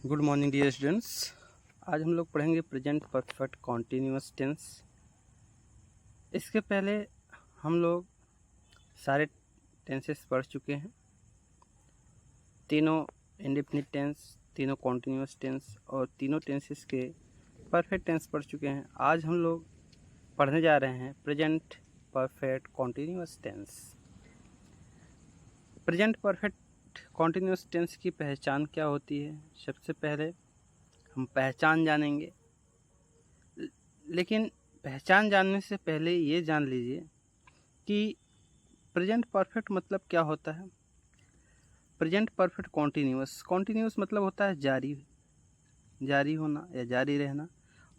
Good morning dear students. आज हम लोग पढ़ेंगे प्रेजेंट परफेक्ट कॉन्टिन्यूअस टेंस। इसके पहले हम लोग सारे टेंसेस पढ़ चुके हैं, तीनों इंडेफिनिट टेंस, तीनों कॉन्टिन्यूअस टेंस और तीनों टेंसेस के परफेक्ट टेंस पढ़ चुके हैं। आज हम लोग पढ़ने जा रहे हैं present perfect continuous tense. Present perfect continuous tense की पहचान क्या होती है? सबसे पहले हम पहचान जानेंगे, लेकिन पहचान जानने से पहले ये जान लीजिए कि प्रेजेंट परफेक्ट मतलब क्या होता है। प्रेजेंट परफेक्ट कॉन्टिन्यूअस मतलब होता है जारी होना या जारी रहना,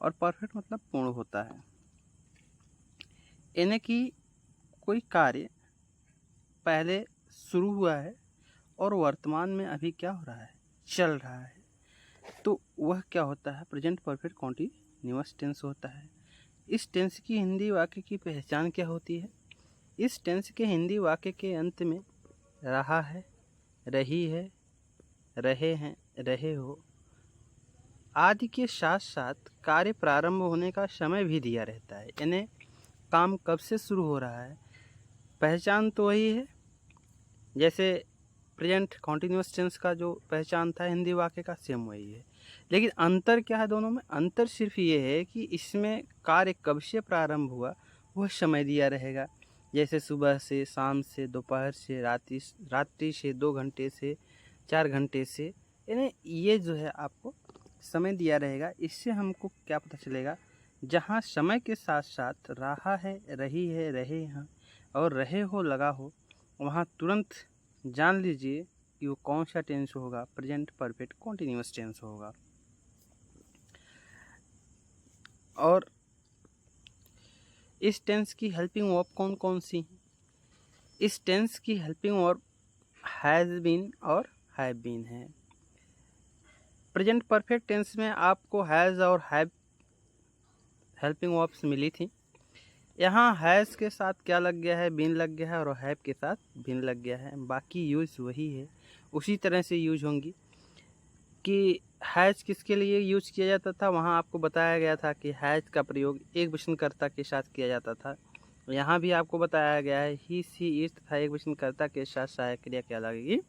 और परफेक्ट मतलब पूर्ण होता है। यानी कि कोई कार्य पहले शुरू हुआ है और वर्तमान में अभी क्या हो रहा है, चल रहा है, तो वह क्या होता है? प्रेजेंट परफेक्ट कॉन्टिन्यूअस टेंस होता है। इस टेंस की हिंदी वाक्य की पहचान क्या होती है? इस टेंस के हिंदी वाक्य के अंत में रहा है, रही है, रहे हैं, रहे हो आदि के साथ साथ कार्य प्रारंभ होने का समय भी दिया रहता है। यानी काम कब से शुरू हो रहा है, पहचान तो वही है जैसे प्रेजेंट कॉन्टिन्यूअस टेंस का जो पहचान था हिंदी वाक्य का, सेम वही है। लेकिन अंतर क्या है दोनों में? अंतर सिर्फ ये है कि इसमें कार्य कब से प्रारंभ हुआ वह समय दिया रहेगा, जैसे सुबह से, शाम से, दोपहर से, रात्रि से, 2 घंटे से, 4 घंटे से, यानी ये जो है आपको समय दिया रहेगा। इससे हमको क्या पता चलेगा? जहाँ समय के साथ साथ रहा है, रही है, रहे हैं और रहे हो लगा हो, वहाँ तुरंत जान लीजिए कि वो कौन सा टेंस होगा, प्रेजेंट परफेक्ट कॉन्टिन्यूअस टेंस होगा। और इस टेंस की हेल्पिंग वर्ब कौन कौन सी हैं? इस टेंस की हेल्पिंग वर्ब हैज़ बीन और हैव बीन है। प्रेजेंट परफेक्ट टेंस में आपको हैज़ और हैव हेल्पिंग वर्ब्स मिली थी। यहाँ हैज़ के साथ क्या लग गया है? बीन लग गया है, और हैव के साथ बीन लग गया है। बाकी यूज वही है, उसी तरह से यूज होंगी। कि हैज़ किसके लिए यूज किया जाता था, वहाँ आपको बताया गया था कि हैज़ का प्रयोग एक वचनकर्ता के साथ किया जाता था। यहाँ भी आपको बताया गया है ही, सी, इट तथा एक वचनकर्ता के साथ सहायक क्रिया क्या लगेगी?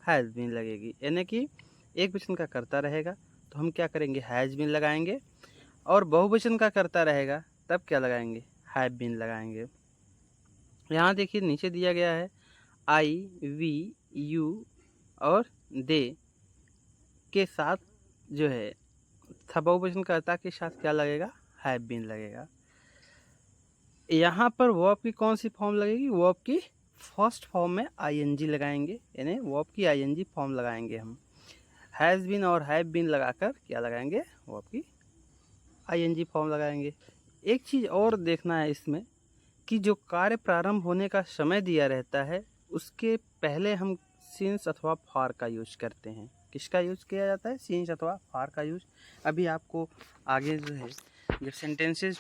हैज़ बीन लगेगी। यानी कि एक वचन का कर्ता रहेगा तो हम क्या करेंगे? हैज़ बीन लगाएंगे, और बहुवचन का कर्ता रहेगा तब क्या लगाएंगे? हैव बीन लगाएंगे। यहाँ देखिए नीचे दिया गया है आई, वी, यू और दे के साथ जो है बहुवचन कर्ता के साथ क्या लगेगा? हैव बीन लगेगा। यहाँ पर वर्ब की कौन सी फॉर्म लगेगी? वर्ब की फर्स्ट फॉर्म में आईएनजी लगाएंगे, यानी वर्ब की आईएनजी फॉर्म लगाएंगे हम। हैज़ बीन और हैव बीन लगाकर क्या लगाएंगे? वर्ब की आईएनजी फॉर्म लगाएंगे। एक चीज़ और देखना है इसमें कि जो कार्य प्रारंभ होने का समय दिया रहता है उसके पहले हम सिंस अथवा फॉर का यूज करते हैं। किसका यूज किया जाता है? सिंस अथवा फॉर का यूज। अभी आपको आगे जो है जब सेंटेंसेस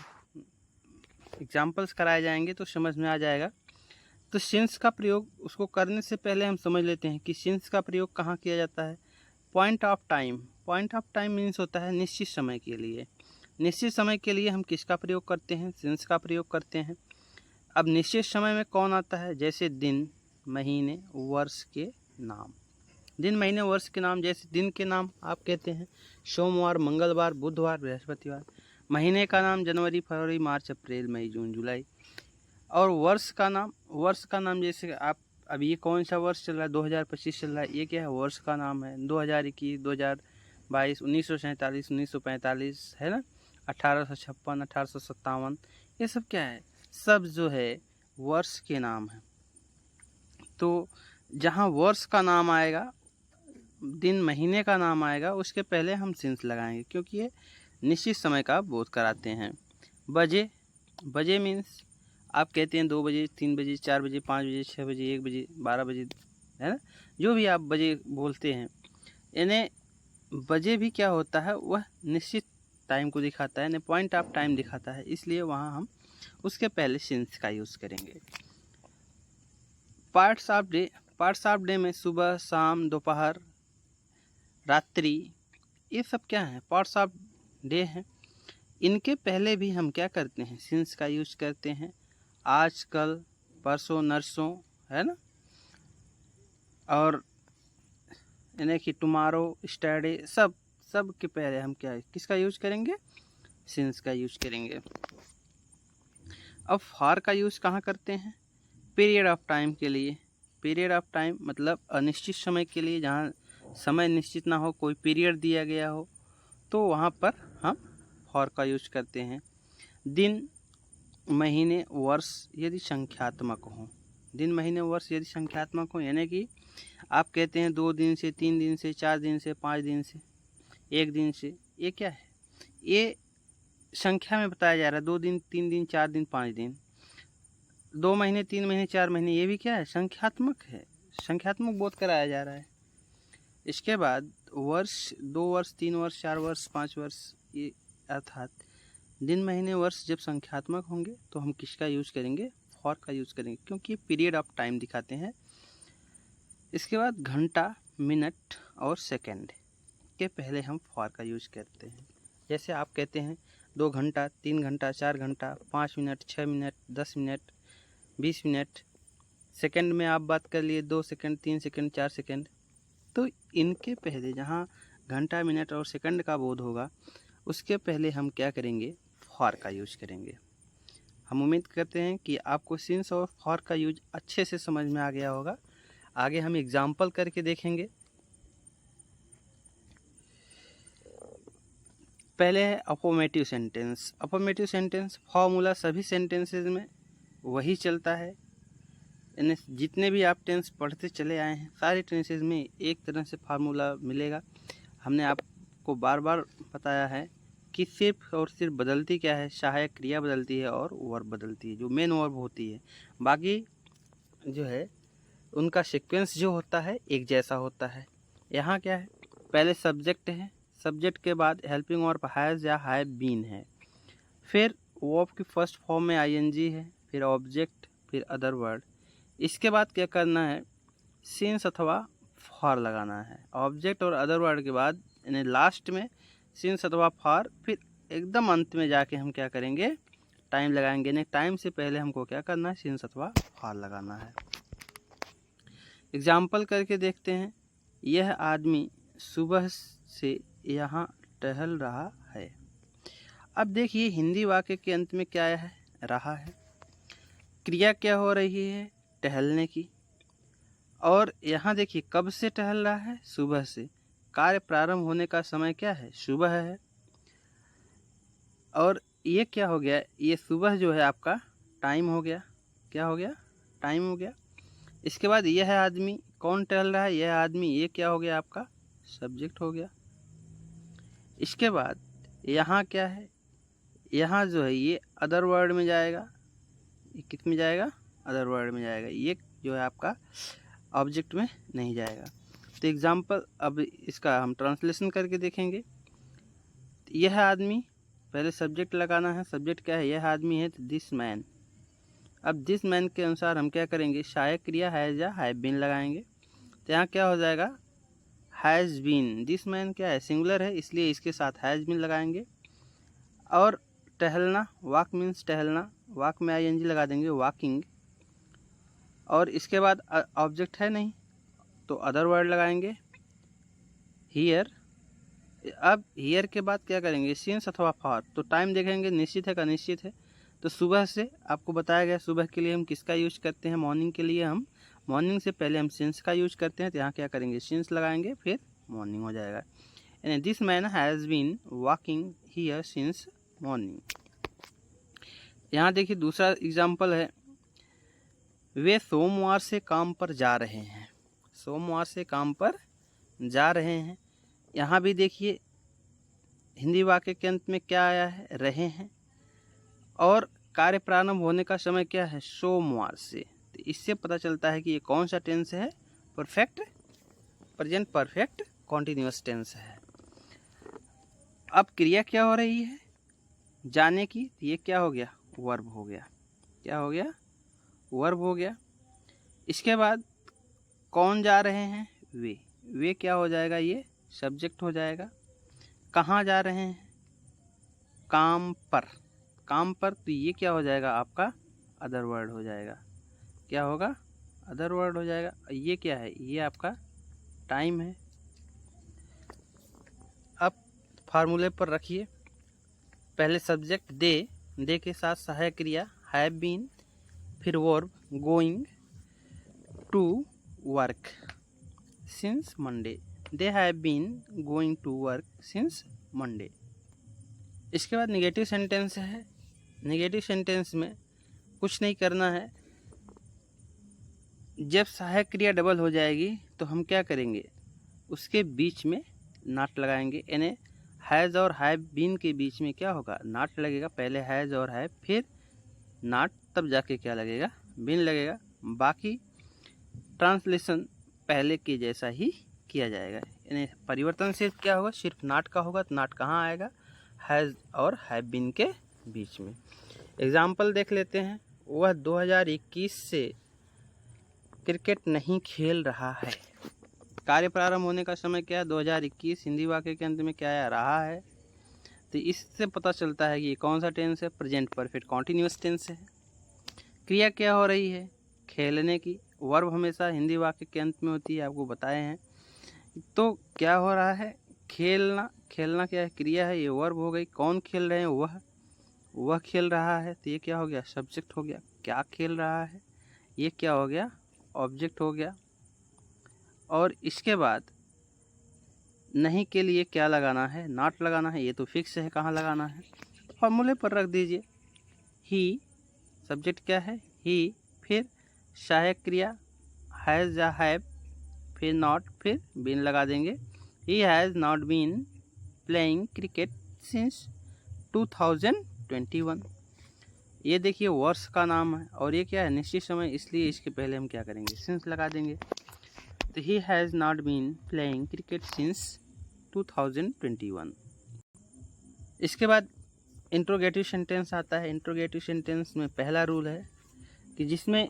एग्जाम्पल्स कराए जाएंगे तो समझ में आ जाएगा। तो सिंस का प्रयोग उसको करने से पहले हम समझ लेते हैं कि सिंस का प्रयोग कहाँ किया जाता है। Point of time. Point of time means होता है निश्चित समय के लिए। निश्चित समय के लिए हम किसका प्रयोग करते हैं? सिंस का प्रयोग करते हैं। अब निश्चित समय में कौन आता है? जैसे दिन, महीने, वर्ष के नाम। दिन, महीने, वर्ष के नाम, जैसे दिन के नाम आप कहते हैं सोमवार, मंगलवार, बुधवार, बृहस्पतिवार। महीने का नाम जनवरी, फरवरी, मार्च, अप्रैल, मई, जून, जुलाई। और वर्ष का नाम जैसे आप, अब ये कौन सा वर्ष चल रहा है? 2025 चल रहा है। ये क्या है? वर्ष का नाम है। 2021, 2022, 1947, 1945 है ना, 1856, 1857, ये सब क्या है? सब जो है वर्ष के नाम है। तो जहाँ वर्ष का नाम आएगा, दिन, महीने का नाम आएगा, उसके पहले हम सिंस लगाएंगे, क्योंकि ये निश्चित समय का बोध कराते हैं। बजे मीन्स आप कहते हैं 2 बजे, 3 बजे, 4 बजे, 5 बजे, 6 बजे, 1 बजे, 12 बजे, है ना, जो भी आप बजे बोलते हैं। यानी बजे भी क्या होता है? वह निश्चित टाइम को दिखाता है, यानी पॉइंट ऑफ टाइम दिखाता है, इसलिए वहाँ हम उसके पहले सिंस का यूज़ करेंगे। पार्ट्स ऑफ डे में सुबह, शाम, दोपहर, रात्रि, ये सब क्या है, पार्ट्स ऑफ डे हैं। इनके पहले भी हम क्या करते हैं, सिंस का यूज करते हैं। आज, कल, परसों, नरसों, है ना। और यानी कि टुमारो, स्टरडे, सब के पहले हम क्या किसका यूज करेंगे, सिंस का यूज करेंगे। अब फॉर का यूज कहाँ करते हैं, पीरियड ऑफ टाइम के लिए। पीरियड ऑफ टाइम मतलब अनिश्चित समय के लिए, जहाँ समय निश्चित ना हो, कोई पीरियड दिया गया हो, तो वहाँ पर हम फॉर का यूज करते हैं। दिन, महीने, वर्ष यदि संख्यात्मक हो, दिन, महीने, वर्ष यदि संख्यात्मक हो, यानी कि आप कहते हैं 2 दिन से, 3 दिन से, 4 दिन से, 5 दिन से, 1 दिन से, ये क्या है, ये संख्या में बताया जा रहा है। 2 दिन, 3 दिन, 4 दिन, 5 दिन, 2 महीने, 3 महीने, 4 महीने, ये भी क्या है, संख्यात्मक है, संख्यात्मक बोध कराया जा रहा है। इसके बाद वर्ष, 2 वर्ष, 3 वर्ष, 4 वर्ष, 5 वर्ष, ये अर्थात दिन, महीने, वर्ष जब संख्यात्मक होंगे तो हम किसका यूज करेंगे, फॉर का यूज करेंगे, क्योंकि पीरियड ऑफ टाइम दिखाते हैं। इसके बाद घंटा, मिनट और सेकंड के पहले हम फॉर का यूज करते हैं। जैसे आप कहते हैं 2 घंटा, 3 घंटा, 4 घंटा, 5 minute, 6 minute, 10 minute, 20 minute. Second में आप बात कर लिए 2 सेकंड, 3 सेकंड, 4 सेकंड। तो इनके पहले जहाँ घंटा, मिनट और सेकंड का बोध होगा, उसके पहले हम क्या करेंगे, फॉर का यूज करेंगे। हम उम्मीद करते हैं कि आपको सिंस और फॉर का यूज अच्छे से समझ में आ गया होगा। आगे हम एग्जाम्पल करके देखेंगे। पहले है affirmative sentence. Affirmative sentence formula सभी सेंटेंसेस में वही चलता है, यानी जितने भी आप टेंस पढ़ते चले आए हैं, सारे टेंसेस में एक तरह से फार्मूला मिलेगा। हमने आपको बार बार बताया है कि सिर्फ और सिर्फ बदलती क्या है, सहायक क्रिया बदलती है और वर्ब बदलती है, जो मेन वर्ब होती है। बाकी जो है उनका सीक्वेंस जो होता है एक जैसा होता है। यहाँ क्या है, पहले सब्जेक्ट है, सब्जेक्ट के बाद हेल्पिंग वर्ब हैज़ या हैव बीन है, फिर वर्ब की फर्स्ट फॉर्म में आईएनजी है, फिर ऑब्जेक्ट, फिर अदर वर्ड। इसके बाद क्या करना है, सिंस अथवा फॉर लगाना है। ऑब्जेक्ट और अदर वर्ड के बाद यानी लास्ट में सिंस अथवा फॉर, फिर एकदम अंत में जाके हम क्या करेंगे, टाइम लगाएंगे। यानी टाइम से पहले हमको क्या करना है, सिंस अथवा फॉर लगाना है। एग्जाम्पल करके देखते हैं। यह आदमी सुबह से यहाँ टहल रहा है। अब देखिए हिंदी वाक्य के अंत में क्या है, रहा है। क्रिया क्या हो रही है, टहलने की। और यहाँ देखिए कब से टहल रहा है, सुबह से। कार्य प्रारंभ होने का समय क्या है, सुबह है। और ये क्या हो गया, ये सुबह जो है आपका टाइम हो गया। क्या हो गया, टाइम हो गया। इसके बाद यह आदमी, कौन टहल रहा है, यह आदमी, ये क्या हो गया आपका, सब्जेक्ट हो गया। इसके बाद यहाँ क्या है, यहाँ जो है ये अदर वर्ड में जाएगा। ये किस में जाएगा, अदर वर्ड में जाएगा। ये जो है आपका ऑब्जेक्ट में नहीं जाएगा। तो एग्जाम्पल अब इसका हम ट्रांसलेशन करके देखेंगे। यह आदमी, पहले सब्जेक्ट लगाना है। सब्जेक्ट क्या है, यह आदमी है, दिस मैन। अब दिस मैन के अनुसार हम क्या करेंगे, सहायक क्रिया हैज़ या हैव बीन लगाएंगे। तो यहाँ क्या हो जाएगा, हैज़ बीन। दिस मैन क्या है, सिंगुलर है, इसलिए इसके साथ हैज़ बीन लगाएंगे। और टहलना, वॉक मीन्स टहलना, वॉक में आईएनजी लगा देंगे, वॉकिंग। और इसके बाद ऑब्जेक्ट है नहीं तो अदर वर्ड लगाएंगे, हियर। अब हियर के बाद क्या करेंगे, सिंस अथवा फॉर। तो टाइम देखेंगे, निश्चित है का निश्चित है। तो सुबह से आपको बताया गया, सुबह के लिए हम किसका यूज करते हैं, मॉर्निंग के लिए हम मॉर्निंग से पहले हम सिंस का यूज करते हैं। तो यहाँ क्या करेंगे, सिंस लगाएंगे, फिर मॉर्निंग हो जाएगा। यानी this man has been walking here since morning. यहाँ देखिए दूसरा एग्जाम्पल है, वे सोमवार से काम पर जा रहे हैं। सोमवार से काम पर जा रहे हैं। यहाँ भी देखिए हिंदी वाक्य के अंत में क्या आया है, रहे हैं। और कार्य प्रारंभ होने का समय क्या है, सोमवार से। तो इससे पता चलता है कि ये कौन सा टेंस है, perfect, present perfect continuous tense है। अब क्रिया क्या हो रही है, जाने की। तो ये क्या हो गया, वर्ब हो गया। क्या हो गया, वर्ब हो गया। इसके बाद कौन जा रहे हैं, वे। वे क्या हो जाएगा, ये सब्जेक्ट हो जाएगा। कहाँ जा रहे हैं? काम पर। काम पर, तो ये क्या हो जाएगा आपका? अदर वर्ड हो जाएगा। क्या होगा? अदर वर्ड हो जाएगा। ये क्या है? ये आपका टाइम है। अब फार्मूले पर रखिए। पहले सब्जेक्ट दे के साथ सहायक क्रिया हैव बीन, फिर verb going to work since Monday. They have been going to work since Monday. इसके बाद नेगेटिव सेंटेंस है। नेगेटिव सेंटेंस में कुछ नहीं करना है। जब सहायक क्रिया डबल हो जाएगी तो हम क्या करेंगे? उसके बीच में नॉट लगाएंगे। यानी हैज़ और हैव बीन के बीच में क्या होगा? नॉट लगेगा। पहले हैज़ और हैव, फिर नॉट, तब जाके क्या लगेगा? बीन लगेगा। बाकी ट्रांसलेशन पहले के जैसा ही किया जाएगा। यानी परिवर्तन से क्या होगा? सिर्फ नॉट का होगा। तो नॉट कहाँ आएगा? हैज़ और हैव बीन के बीच में। एग्जाम्पल देख लेते हैं। वह 2021 से क्रिकेट नहीं खेल रहा है। कार्य प्रारंभ होने का समय क्या है? 2021। हिंदी वाक्य के अंत में क्या आ रहा है? तो इससे पता चलता है कि ये कौन सा टेंस है? प्रेजेंट परफेक्ट कॉन्टिन्यूअस टेंस है। क्रिया क्या हो रही है? खेलने की। वर्ब हमेशा हिंदी वाक्य के अंत में होती है, आपको बताए हैं। तो क्या हो रहा है? खेलना। खेलना क्या है? क्रिया है, ये वर्ब हो गई। कौन खेल रहे हैं? वह खेल रहा है। तो ये क्या हो गया? सब्जेक्ट हो गया। क्या खेल रहा है? ये क्या हो गया? ऑब्जेक्ट हो गया। और इसके बाद नहीं के लिए क्या लगाना है? नॉट लगाना है। ये तो फिक्स है, कहाँ लगाना है? फॉर्मूले पर रख दीजिए। ही, सब्जेक्ट क्या है? ही, फिर सहायक क्रिया हैज़ या हैव, फिर नॉट, फिर बीन लगा देंगे। He has not been playing cricket since 2021। ये देखिए वर्ष का नाम है और ये क्या है? निश्चित समय, इसलिए इसके पहले हम क्या करेंगे? सिंस लगा देंगे। तो he has not been playing cricket since 2021। इसके बाद इंट्रोगेटिव सेंटेंस आता है। इंट्रोगेटिव सेंटेंस में पहला रूल है कि जिसमें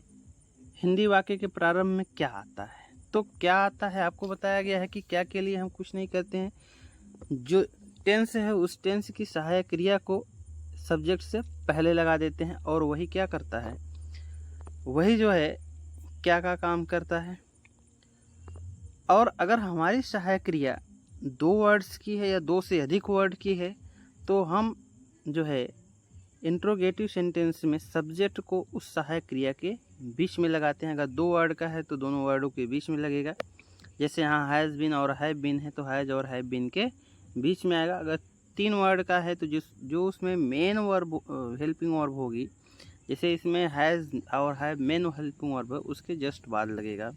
हिंदी वाक्य के प्रारंभ में क्या आता है। तो क्या आता है? आपको बताया गया है कि क्या के लिए हम कुछ नहीं करते हैं। जो टेंस है उस टेंस की सहायक क्रिया को सब्जेक्ट से पहले लगा देते हैं और वही क्या करता है? वही जो है क्या का काम करता है। और अगर हमारी सहायक क्रिया 2 वर्ड्स की है या 2 से अधिक वर्ड की है तो हम जो है इंट्रोगेटिव सेंटेंस में सब्जेक्ट को उस सहायक क्रिया के बीच में लगाते हैं। अगर 2 वर्ड का है तो दोनों वर्डों के बीच में लगेगा। जैसे यहाँ हैज़ बीन और हैव बीन है तो हैज़ और हैव बीन के बीच में आएगा। अगर 3 वर्ड का है तो जो उसमें मेन वर्ब हेल्पिंग वर्ब होगी, जैसे इसमें हैज़ और हैव मेन हेल्पिंग वर्ब है, उसके जस्ट बाद लगेगा।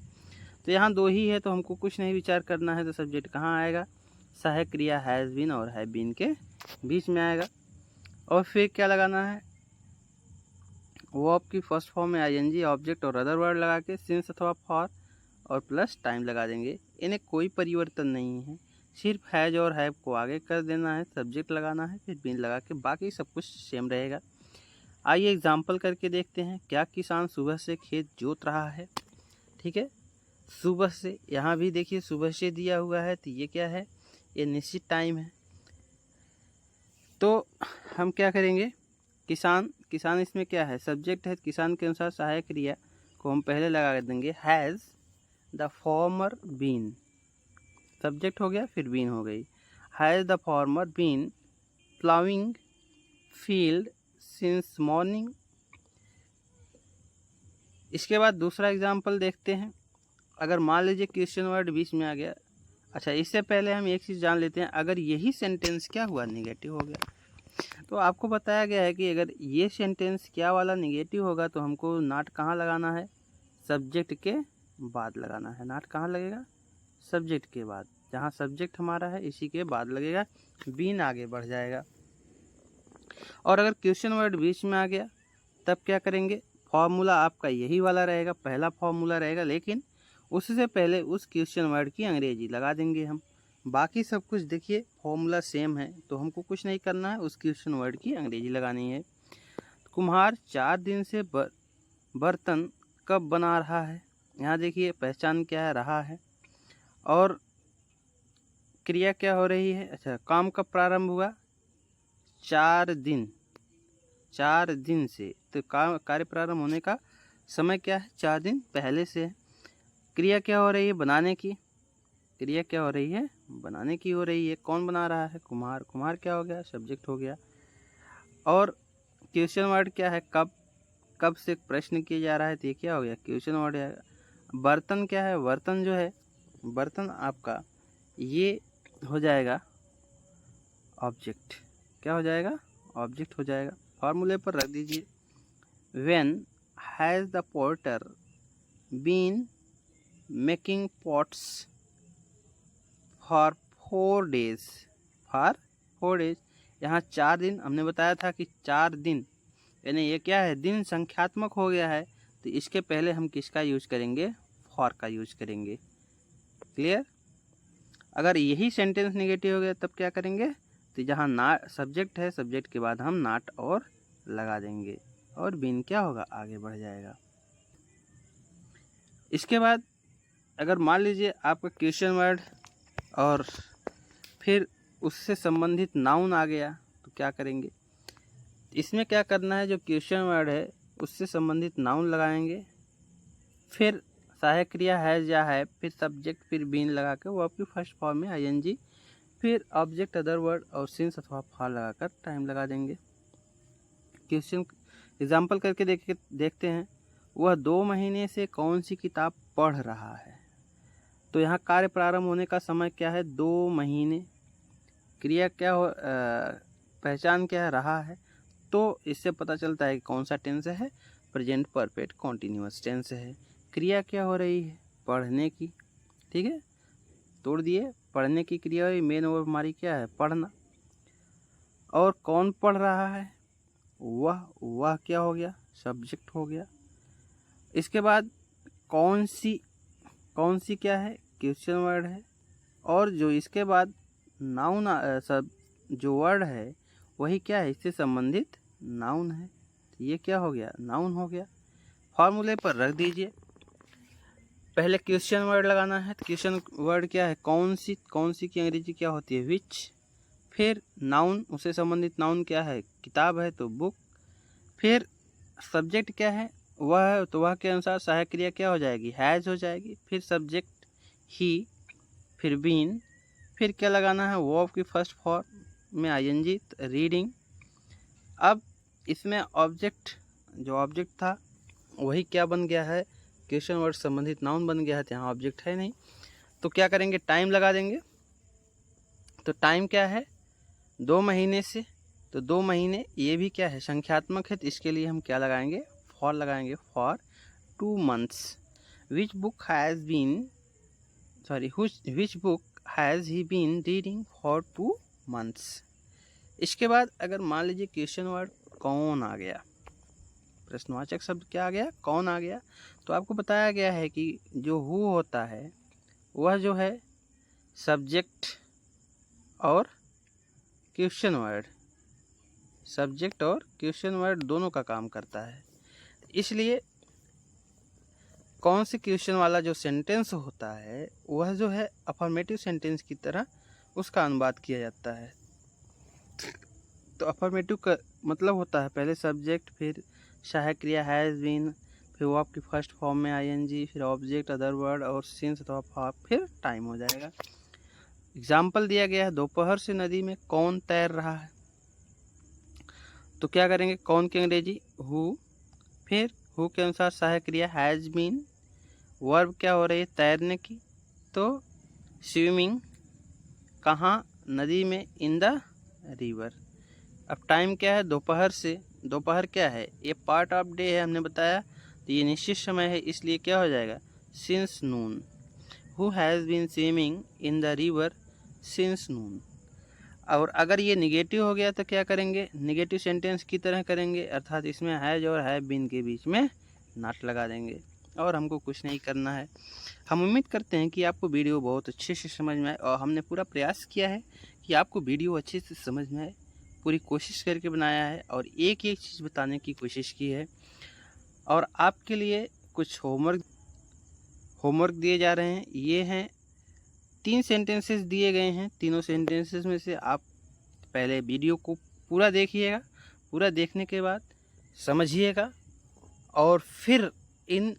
तो यहाँ 2 ही है तो हमको कुछ नहीं विचार करना है। तो सब्जेक्ट कहाँ आएगा? सहायक क्रिया हैज़ बीन और हैव बीन के बीच में आएगा। और फिर क्या लगाना है? वर्ब की फर्स्ट फॉर्म में आईएनजी, ऑब्जेक्ट और अदर वर्ड लगा के सिंस अथवा फॉर और प्लस टाइम लगा देंगे। इन्हें कोई परिवर्तन नहीं है, सिर्फ हैज और हैव को आगे कर देना है, सब्जेक्ट लगाना है, फिर बीन लगा के, बाकी सब कुछ सेम रहेगा। आइए एग्जाम्पल करके देखते हैं। क्या किसान सुबह से खेत जोत रहा है? ठीक है, सुबह से, यहाँ भी देखिए सुबह से दिया हुआ है तो ये क्या है? ये निश्चित टाइम है। तो हम क्या करेंगे? किसान, किसान इसमें क्या है? सब्जेक्ट है। किसान के अनुसार सहायक क्रिया को हम पहले लगा देंगे has the former been. Subject हो गया, फिर बीन हो गई। Has the former been ploughing field since morning. इसके बाद दूसरा एग्जाम्पल देखते हैं। अगर मान लीजिए क्वेश्चन वर्ड बीच में आ गया। अच्छा, इससे पहले हम एक चीज़ जान लेते हैं। अगर यही सेंटेंस क्या हुआ? नेगेटिव हो गया। तो आपको बताया गया है कि अगर ये सेंटेंस क्या वाला नेगेटिव होगा तो हमको नॉट कहाँ लगाना है? सब्जेक्ट के बाद लगाना है। नॉट कहाँ लगेगा? सब्जेक्ट के बाद। जहाँ सब्जेक्ट हमारा है इसी के बाद लगेगा, बीन आगे बढ़ जाएगा। और अगर क्वेश्चन वर्ड बीच में आ गया तब क्या करेंगे? फॉर्मूला आपका यही वाला रहेगा, पहला फॉर्मूला रहेगा, लेकिन उससे पहले उस क्वेश्चन वर्ड की अंग्रेजी लगा देंगे हम। बाकी सब कुछ देखिए फॉर्मूला सेम है, तो हमको कुछ नहीं करना है, उस क्वेश्चन वर्ड की अंग्रेजी लगानी है। कुम्हार 4 दिन से बर्तन कब बना रहा है? यहाँ देखिए पहचान क्या है? रहा है। और क्रिया क्या हो रही है, अच्छा काम कब प्रारंभ हुआ, 4 दिन, 4 दिन से, तो काम कार्य प्रारंभ होने का समय क्या है, 4 दिन पहले से है। क्रिया क्या हो रही है, बनाने की, क्रिया क्या हो रही है, बनाने की हो रही है। कौन बना रहा है, कुम्हार, कुम्हार क्या हो गया, सब्जेक्ट हो गया। और क्वेश्चन वर्ड क्या है, कब, कब से प्रश्न किया जा रहा है, तो ये क्या हो गया, क्वेश्चन वर्ड है। बर्तन क्या है, बर्तन जो है, बर्तन आपका ये हो जाएगा ऑब्जेक्ट, क्या हो जाएगा, ऑब्जेक्ट हो जाएगा। फॉर्मूले पर रख दीजिए, when has the porter been making pots for 4 days, for 4 days। यहाँ 4 दिन हमने बताया था कि 4 दिन, यानी ये क्या है, दिन संख्यात्मक हो गया है, तो इसके पहले हम किसका यूज करेंगे, फॉर का यूज करेंगे। क्लियर। अगर यही सेंटेंस नेगेटिव हो गया तब क्या करेंगे, तो जहाँ ना सब्जेक्ट है, सब्जेक्ट के बाद हम नॉट और लगा देंगे और बीन क्या होगा, आगे बढ़ जाएगा। इसके बाद अगर मान लीजिए आपका क्वेश्चन वर्ड और फिर उससे संबंधित नाउन आ गया, तो क्या करेंगे, इसमें क्या करना है, जो क्वेश्चन वर्ड है उससे संबंधित नाउन लगाएंगे, फिर सहायक क्रिया हैज या है, फिर सब्जेक्ट, फिर बीन लगा कर वो आपकी फर्स्ट फॉर्म में आईएनजी, फिर ऑब्जेक्ट अदर वर्ड और सिंस अथवा फॉर लगाकर टाइम लगा देंगे। क्वेश्चन एग्जाम्पल करके देखते हैं, वह 2 महीने से कौन सी किताब पढ़ रहा है। तो यहाँ कार्य प्रारंभ होने का समय क्या है, 2 महीने। क्रिया क्या हो, पहचान क्या है, रहा है। तो इससे पता चलता है कि कौन सा टेंस है, प्रेजेंट परफेक्ट कॉन्टिन्यूअस टेंस है। क्रिया क्या हो रही है, पढ़ने की, ठीक है, तोड़ दिए, पढ़ने की क्रिया हुई, मेन वर्ब हमारी क्या है, पढ़ना। और कौन पढ़ रहा है, वह क्या हो गया, सब्जेक्ट हो गया। इसके बाद कौन सी क्या है, क्वेश्चन वर्ड है, और जो इसके बाद नाउन सब जो वर्ड है वही क्या है, इससे संबंधित नाउन है, तो ये क्या हो गया, नाउन हो गया। फॉर्मूले पर रख दीजिए, पहले क्वेश्चन वर्ड लगाना है, तो क्वेश्चन वर्ड क्या है, कौन सी की अंग्रेजी क्या होती है, विच। फिर नाउन, उससे संबंधित नाउन क्या है, किताब है तो बुक। फिर सब्जेक्ट क्या है, वह है, तो वह के अनुसार सहायक क्रिया क्या हो जाएगी, हैज हो जाएगी। फिर सब्जेक्ट ही, फिर बीन, फिर क्या लगाना है, वर्ब की फर्स्ट फॉर्म में आईएनजी, रीडिंग। अब इसमें ऑब्जेक्ट, जो ऑब्जेक्ट था वही क्या बन गया है, क्वेश्चन वर्ड संबंधित नाउन बन गया है, तो यहाँ ऑब्जेक्ट है नहीं, तो क्या करेंगे, टाइम लगा देंगे। तो टाइम क्या है, 2 महीने से, तो 2 महीने ये भी क्या है, संख्यात्मक है, तो इसके लिए हम क्या लगाएंगे, फॉर लगाएंगे, for 2 months। Which book has he been reading for 2 months। इसके बाद अगर मान लीजिए क्वेश्चन वर्ड कौन आ गया, प्रश्नवाचक शब्द क्या आ गया, कौन आ गया, तो आपको बताया गया है कि जो हु होता है वह जो है सब्जेक्ट और क्वेश्चन वर्ड, सब्जेक्ट और क्वेश्चन वर्ड दोनों का काम करता है। इसलिए कौन से क्वेश्चन वाला जो सेंटेंस होता है वह जो है अफर्मेटिव सेंटेंस की तरह उसका अनुवाद किया जाता है। तो अफर्मेटिव का मतलब होता है पहले सब्जेक्ट, फिर सहायक क्रिया हैज़ बीन, फिर वर्ब की फर्स्ट फॉर्म में आईएनजी, फिर ऑब्जेक्ट अदर वर्ड और सिंस अथवा फॉर, फिर टाइम हो जाएगा। एग्जाम्पल दिया गया है, दोपहर से नदी में कौन तैर रहा है, तो क्या करेंगे, कौन की अंग्रेजी हु, फिर हु के अनुसार सहायक क्रिया हैज़ बीन, वर्ब क्या हो रही है, तैरने की, तो स्विमिंग, कहाँ, नदी में, इन द रिवर। अब टाइम क्या है, दोपहर से, दोपहर क्या है, ये पार्ट ऑफ डे है हमने बताया, तो ये निश्चित समय है, इसलिए क्या हो जाएगा, since noon. Who has been swimming in the river since noon. और अगर ये निगेटिव हो गया तो क्या करेंगे, निगेटिव सेंटेंस की तरह करेंगे, अर्थात इसमें हैज और हैव बीन के बीच में नॉट लगा देंगे और हमको कुछ नहीं करना है। हम उम्मीद करते हैं कि आपको वीडियो बहुत अच्छे से समझ में आए और हमने पूरा प्रयास किया है कि आपको वीडियो अच्छे से समझ में आए, पूरी कोशिश करके बनाया है और एक एक चीज़ बताने की कोशिश की है। और आपके लिए कुछ होमवर्क दिए जा रहे हैं, ये हैं 3 सेंटेंसेस दिए गए हैं। तीनों सेंटेंसेस में से आप पहले वीडियो को पूरा देखिएगा, पूरा देखने के बाद समझिएगा और फिर इन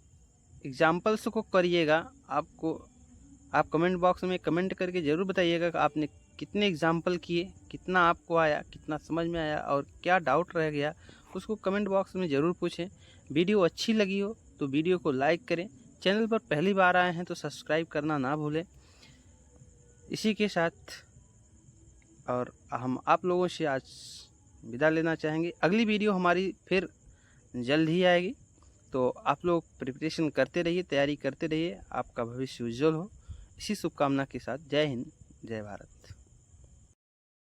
एग्जाम्पल्स को करिएगा। आप कमेंट बॉक्स में कमेंट करके ज़रूर बताइएगा कि आपने कितने एग्जाम्पल किए, कितना आपको आया, कितना समझ में आया और क्या डाउट रह गया, उसको कमेंट बॉक्स में ज़रूर पूछें। वीडियो अच्छी लगी हो तो वीडियो को लाइक करें। चैनल पर पहली बार आए हैं तो सब्सक्राइब करना ना भूलें। इसी के साथ और हम आप लोगों से आज विदा लेना चाहेंगे। अगली वीडियो हमारी फिर जल्द ही आएगी, तो आप लोग प्रिपरेशन करते रहिए, तैयारी करते रहिए। आपका भविष्य उज्जवल हो। इसी शुभकामना के साथ जय हिंद, जय भारत।